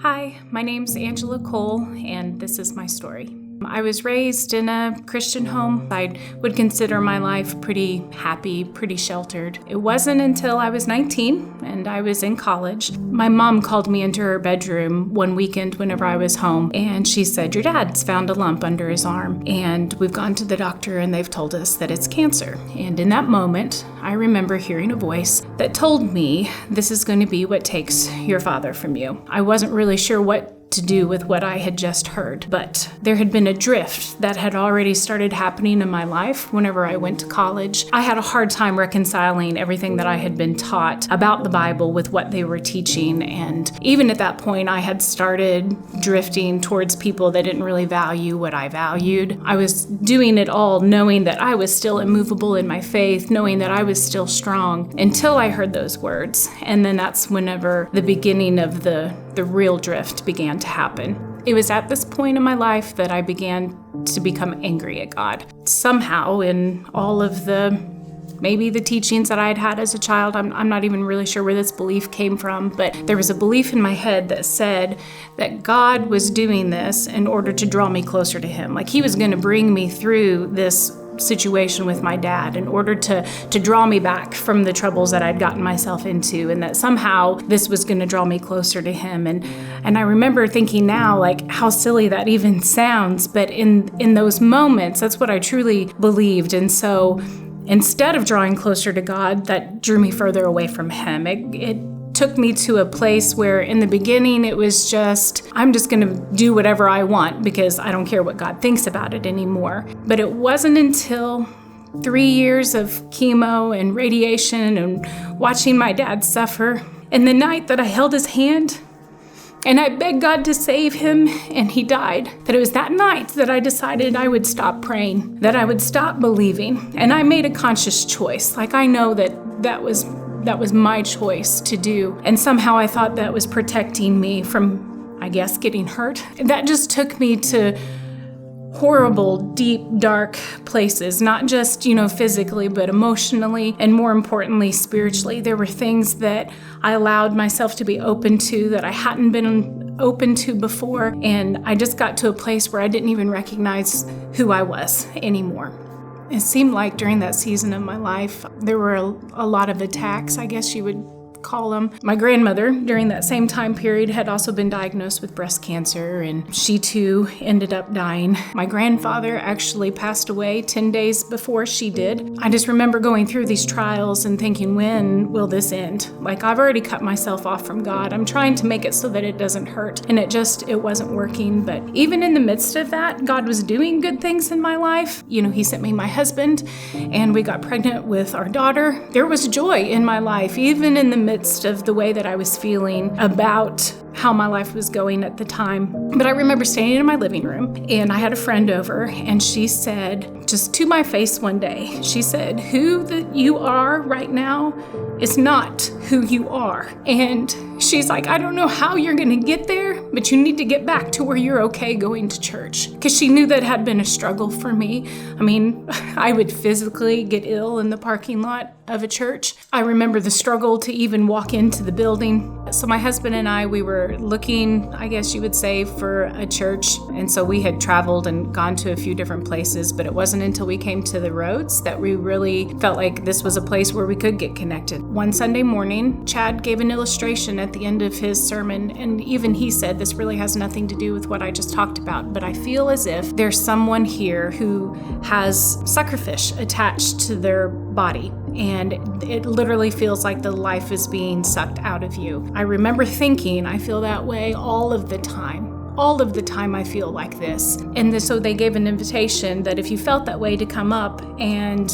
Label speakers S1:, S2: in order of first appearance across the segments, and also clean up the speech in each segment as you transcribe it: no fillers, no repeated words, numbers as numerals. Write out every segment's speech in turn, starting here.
S1: Hi, my name's Angela Cole, and this is my story. I was raised in a Christian home. I would consider my life pretty happy, pretty sheltered. It wasn't until I was 19 and I was in college. My mom called me into her bedroom one weekend whenever I was home, and she said, "Your dad's found a lump under his arm, and we've gone to the doctor and they've told us that it's cancer." And in that moment, I remember hearing a voice that told me, "This is going to be what takes your father from you." I wasn't really sure what to do with what I had just heard, but there had been a drift that had already started happening in my life whenever I went to college. I had a hard time reconciling everything that I had been taught about the Bible with what they were teaching, and even at that point I had started drifting towards people that didn't really value what I valued. I was doing it all knowing that I was still immovable in my faith, knowing that I was still strong, until I heard those words. And then that's whenever the beginning of the real drift began to happen. It was at this point in my life that I began to become angry at God. Somehow in all of maybe the teachings that I had had as a child, I'm not even really sure where this belief came from, but there was a belief in my head that said that God was doing this in order to draw me closer to Him. Like He was going to bring me through this situation with my dad in order to draw me back from the troubles that I'd gotten myself into, and that somehow this was going to draw me closer to Him. And I remember thinking now, like, how silly that even sounds, but in those moments, that's what I truly believed. And so instead of drawing closer to God, that drew me further away from Him. It took me to a place where in the beginning it was just, I'm just going to do whatever I want because I don't care what God thinks about it anymore. But it wasn't until 3 years of chemo and radiation and watching my dad suffer, and the night that I held his hand and I begged God to save him and he died, that it was that night that I decided I would stop praying, that I would stop believing. And I made a conscious choice. Like, I know that was my choice to do. And somehow I thought that was protecting me from, I guess, getting hurt. That just took me to horrible, deep, dark places, not just, physically, but emotionally, and more importantly, spiritually. There were things that I allowed myself to be open to that I hadn't been open to before. And I just got to a place where I didn't even recognize who I was anymore. It seemed like during that season of my life, there were a lot of attacks, I guess you would call them. My grandmother, during that same time period, had also been diagnosed with breast cancer, and she too ended up dying. My grandfather actually passed away 10 days before she did. I just remember going through these trials and thinking, when will this end? Like, I've already cut myself off from God. I'm trying to make it so that it doesn't hurt, and it wasn't working. But even in the midst of that, God was doing good things in my life. He sent me my husband, and we got pregnant with our daughter. There was joy in my life, even in the midst of the way that I was feeling about how my life was going at the time. But I remember standing in my living room, and I had a friend over, and she said, just to my face one day, she said, "Who that you are right now is not who you are." And she's like, "I don't know how you're going to get there, but you need to get back to where you're okay going to church." Because she knew that had been a struggle for me. I mean, I would physically get ill in the parking lot of a church. I remember the struggle to even walk into the building. So my husband and I, we were looking, I guess you would say, for a church. And so we had traveled and gone to a few different places, but it wasn't until we came to the roads that we really felt like this was a place where we could get connected. One Sunday morning, Chad gave an illustration at the end of his sermon, and even he said, "This really has nothing to do with what I just talked about, but I feel as if there's someone here who has suckerfish attached to their body, and it literally feels like the life is being sucked out of you." I remember thinking, I feel that way all of the time. All of the time I feel like this. And so they gave an invitation that if you felt that way, to come up and,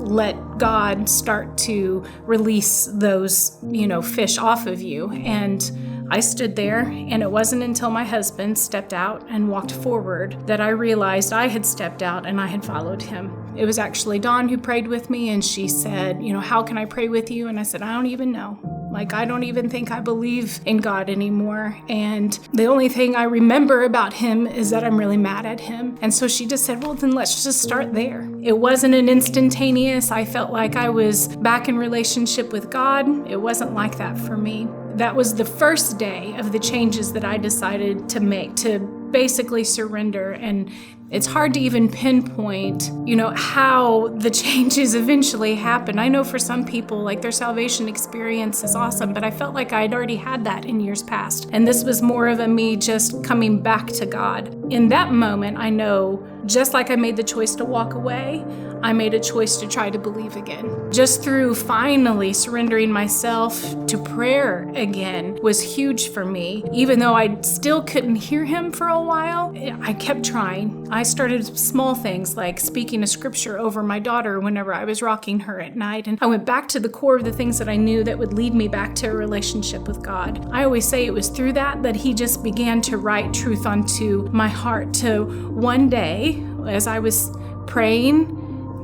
S1: let God start to release those, fish off of you. And I stood there, and it wasn't until my husband stepped out and walked forward that I realized I had stepped out and I had followed him. It was actually Dawn who prayed with me, and she said, "How can I pray with you?" And I said, "I don't even know. Like, I don't even think I believe in God anymore. And the only thing I remember about Him is that I'm really mad at Him." And so she just said, "Well, then let's just start there." It wasn't an instantaneous, I felt like I was back in relationship with God. It wasn't like that for me. That was the first day of the changes that I decided to make, to basically surrender. And it's hard to even pinpoint, how the changes eventually happen. I know for some people, like, their salvation experience is awesome, but I felt like I'd already had that in years past. And this was more of a me just coming back to God. In that moment, I know, just like I made the choice to walk away, I made a choice to try to believe again. Just through finally surrendering myself to prayer again was huge for me. Even though I still couldn't hear him for a while, I kept trying. I started small things like speaking a scripture over my daughter whenever I was rocking her at night. And I went back to the core of the things that I knew that would lead me back to a relationship with God. I always say it was through that he just began to write truth onto my heart. To one day, as I was praying,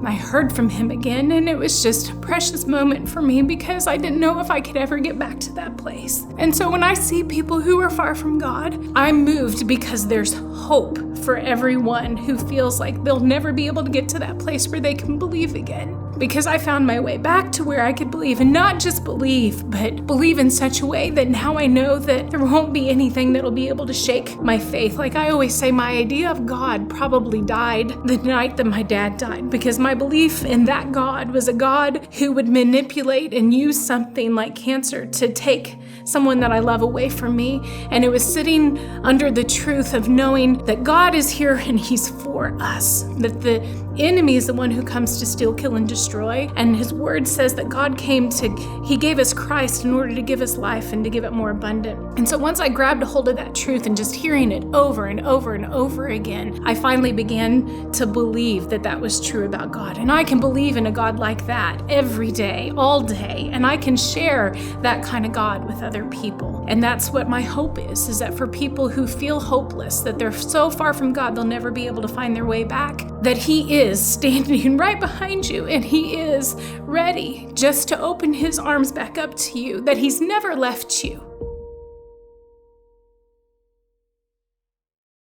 S1: I heard from him again, and it was just a precious moment for me because I didn't know if I could ever get back to that place. And so when I see people who are far from God, I'm moved because there's hope for everyone who feels like they'll never be able to get to that place where they can believe again. Because I found my way back to where I could believe, and not just believe, but believe in such a way that now I know that there won't be anything that'll be able to shake my faith. Like I always say, my idea of God probably died the night that my dad died, because my belief in that God was a God who would manipulate and use something like cancer to take someone that I love away from me. And it was sitting under the truth of knowing that God is here and he's for us, that the enemy is the one who comes to steal, kill, and destroy. And his word says that God he gave us Christ in order to give us life and to give it more abundant. And so once I grabbed a hold of that truth and just hearing it over and over and over again, I finally began to believe that was true about God. And I can believe in a God like that every day, all day. And I can share that kind of God with other people. And that's what my hope is that for people who feel hopeless, that they're so far from God, they'll never be able to find their way back, that he is standing right behind you and he is ready just to open his arms back up to you, that he's never left you.